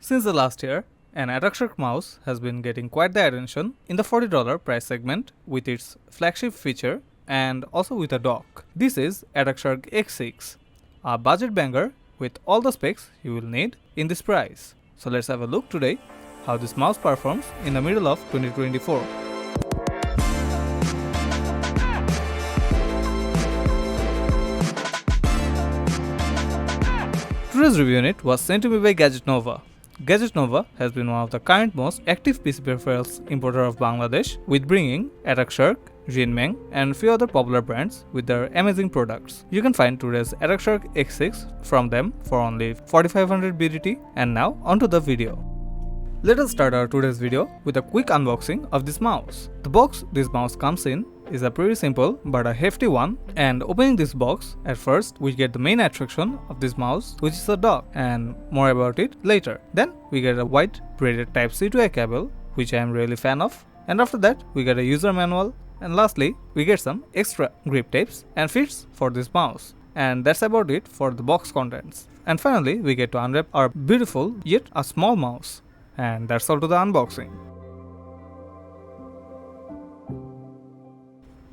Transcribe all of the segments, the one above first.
Since the last year, an Atakshark mouse has been getting quite the attention in the $40 price segment with its flagship feature and also with a dock. This is Atakshark X6, a budget banger with all the specs you will need in this price. So let's have a look today how this mouse performs in the middle of 2024. Today's review unit was sent to me by Gadget Nova. Gadget Nova has been one of the current most active PC peripherals importer of Bangladesh, with bringing Atakshark, Jinmeng and few other popular brands with their amazing products. You can find today's Atakshark X6 from them for only 4500 BDT. And now onto the video. Let us start our today's video with a quick unboxing of this mouse. The box this mouse comes in is a pretty simple but a hefty one, and opening this box, at first we get the main attraction of this mouse, which is a dock, and more about it later. Then we get a white braided Type-C to A cable, which I am really fan of, and after that we get a user manual, and lastly we get some extra grip tapes and fits for this mouse. And that's about it for the box contents. And finally we get to unwrap our beautiful yet a small mouse. And that's all to the unboxing.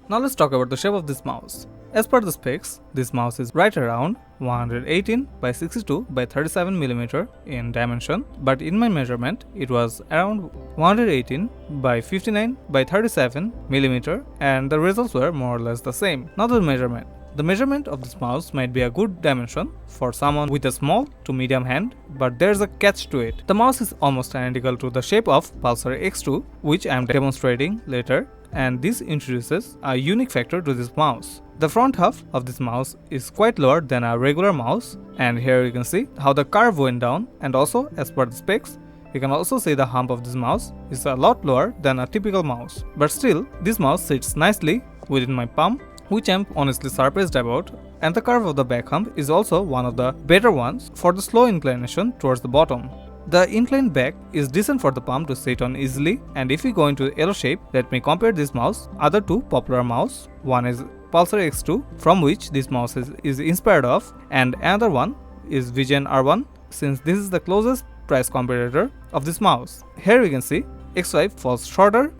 Now let's talk about the shape of this mouse. As per the specs, this mouse is right around 118 by 62 by 37 mm in dimension, but in my measurement it was around 118 by 59 by 37 mm, and the results were more or less the same. Now the measurement. The measurement of this mouse might be a good dimension for someone with a small to medium hand, but there's a catch to it. The mouse is almost identical to the shape of Pulsar X2, which I am demonstrating later, and this introduces a unique factor to this mouse. The front half of this mouse is quite lower than a regular mouse, and here you can see how the curve went down, and also as per the specs, you can also see the hump of this mouse is a lot lower than a typical mouse. But still, this mouse sits nicely within my palm, which I am honestly surprised about, and the curve of the back hump is also one of the better ones for the slow inclination towards the bottom. The inclined back is decent for the palm to sit on easily, and if we go into L shape, let me compare this mouse other two popular mouse. One is Pulsar X2, from which this mouse is inspired of, and another one is Vision R1, since this is the closest price competitor of this mouse. Here we can see X5 falls shorter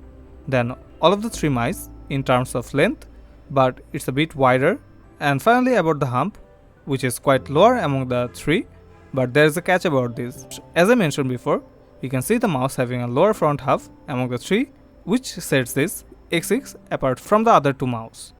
than all of the three mice in terms of length, but it's a bit wider. And finally about the hump, which is quite lower among the three, but there is a catch about this. As I mentioned before, you can see the mouse having a lower front half among the three, which sets this X6 apart from the other two mouse.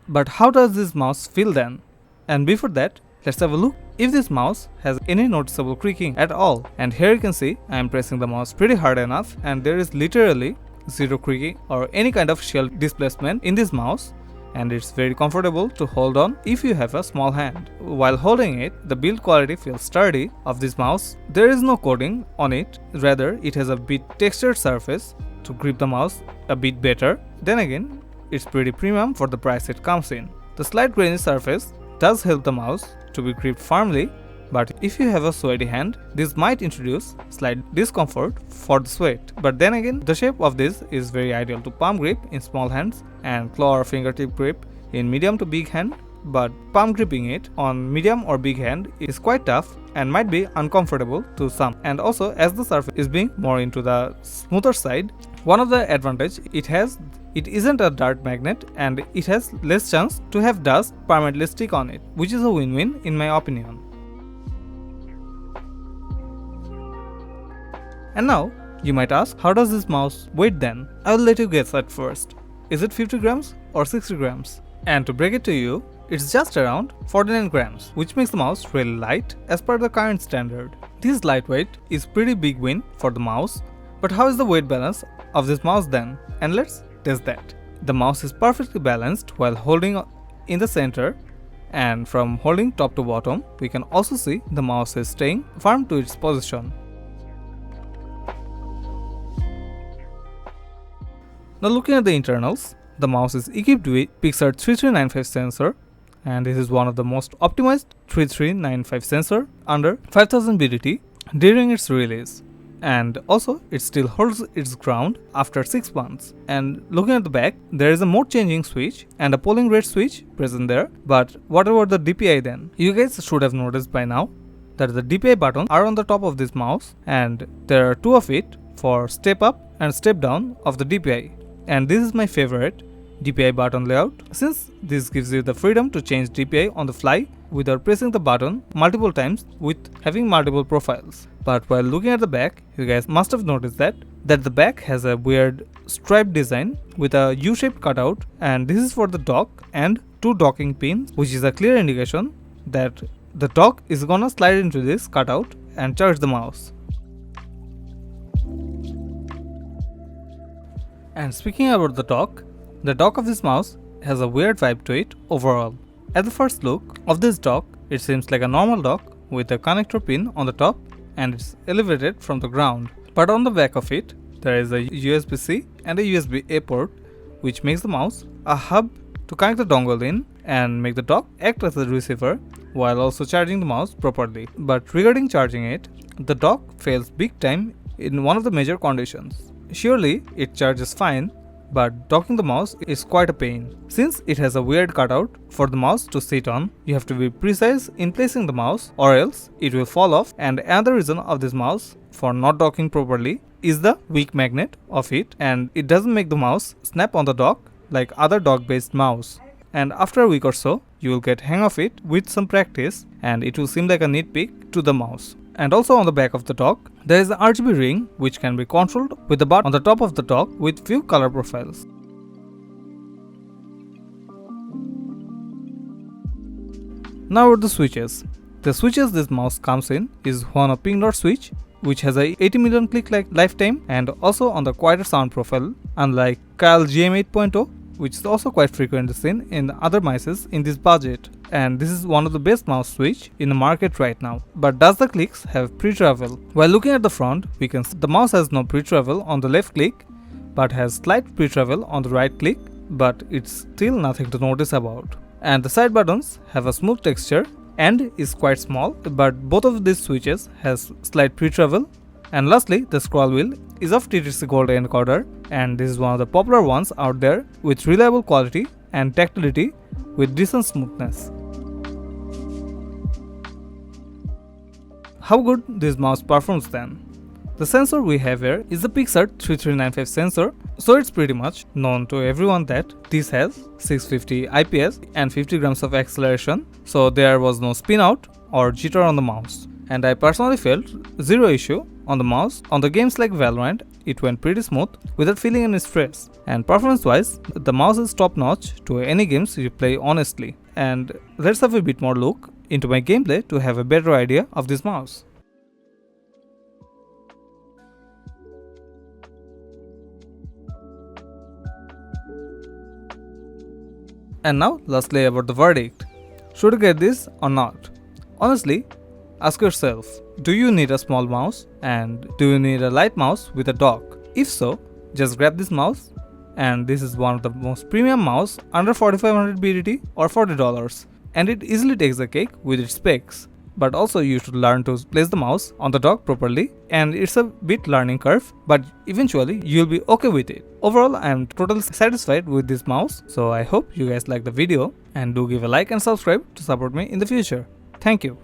But how does this mouse feel then? And before that, let's have a look if this mouse has any noticeable creaking at all. And here you can see I am pressing the mouse pretty hard enough, and there is literally zero creaking or any kind of shell displacement in this mouse, and it's very comfortable to hold on if you have a small hand. While holding it, the build quality feels sturdy of this mouse. There is no coating on it, rather it has a bit textured surface to grip the mouse a bit better. Then again, it's pretty premium for the price it comes in. The slight grainy surface does help the mouse to be gripped firmly, but if you have a sweaty hand, this might introduce slight discomfort for the sweat. But then again, the shape of this is very ideal to palm grip in small hands and claw or fingertip grip in medium to big hand, but palm gripping it on medium or big hand is quite tough and might be uncomfortable to some. And also, as the surface is being more into the smoother side, one of the advantage it has, it isn't a dirt magnet and it has less chance to have dust permanently stick on it, which is a win-win in my opinion. And now, you might ask, how does this mouse weight then? I will let you guess at first. Is it 50 grams or 60 grams? And to break it to you, it's just around 49 grams, which makes the mouse really light as per the current standard. This lightweight is pretty big win for the mouse, but how is the weight balance of this mouse then? And let's test that. The mouse is perfectly balanced while holding in the center, and from holding top to bottom, we can also see the mouse is staying firm to its position. Now looking at the internals, the mouse is equipped with Pixar 3395 sensor, and this is one of the most optimized 3395 sensor under 5000 BDT during its release. and also it still holds its ground after 6 months. And looking at the back, there is a mode changing switch and a polling rate switch present there. But what about the DPI then? You guys should have noticed by now that the DPI buttons are on the top of this mouse, and there are 2 of it for step up and step down of the DPI. And this is my favorite DPI button layout, since this gives you the freedom to change DPI on the fly without pressing the button multiple times with having multiple profiles. But while looking at the back, you guys must have noticed that the back has a weird stripe design with a U-shaped cutout, and this is for the dock and 2 docking pins, which is a clear indication that the dock is gonna slide into this cutout and charge the mouse. And speaking about the dock of this mouse has a weird vibe to it overall. At the first look of this dock, it seems like a normal dock with a connector pin on the top, and it's elevated from the ground. But on the back of it, there is a USB-C and a USB-A port, which makes the mouse a hub to connect the dongle in and make the dock act as a receiver while also charging the mouse properly. But regarding charging it, the dock fails big time in one of the major conditions. Surely it charges fine, but docking the mouse is quite a pain. Since it has a weird cutout for the mouse to sit on, you have to be precise in placing the mouse or else it will fall off. And another reason of this mouse for not docking properly is the weak magnet of it, and it doesn't make the mouse snap on the dock like other dock based mouse. And after a week or so, you will get hang of it with some practice, and it will seem like a neat pick to the mouse. And also on the back of the dock, there is an RGB ring which can be controlled with the button on the top of the dock with few color profiles. Now about the switches. The switches this mouse comes in is one of pink dot switch, which has a 80 million click lifetime, and also on the quieter sound profile, unlike Kyle GM 8.0, which is also quite frequently seen in other mices in this budget. And this is one of the best mouse switch in the market right now. But does the clicks have pre-travel? While looking at the front, we can see the mouse has no pre-travel on the left click, but has slight pre-travel on the right click, but it's still nothing to notice about. And the side buttons have a smooth texture and is quite small, but both of these switches has slight pre-travel. And lastly, the scroll wheel is of TTC Gold encoder, and this is one of the popular ones out there with reliable quality and tactility with decent smoothness. How good this mouse performs then? The sensor we have here is the Pixar 3395 sensor, so it's pretty much known to everyone that this has 650 IPS and 50 grams of acceleration, so there was no spin out or jitter on the mouse. And I personally felt zero issue on the mouse. On the games like Valorant, it went pretty smooth without feeling any stress. And performance wise, the mouse is top notch to any games you play honestly. And let's have a bit more look into my gameplay to have a better idea of this mouse. And now lastly about the verdict. Should you get this or not? Honestly, ask yourself, do you need a small mouse, and do you need a light mouse with a dock? If so, just grab this mouse, and this is one of the most premium mouse under 4500 BDT or $40, and it easily takes the cake with its specs. But also you should learn to place the mouse on the dock properly, and it's a bit learning curve, but eventually you'll be okay with it. Overall, I am totally satisfied with this mouse, so I hope you guys like the video, and do give a like and subscribe to support me in the future. Thank you.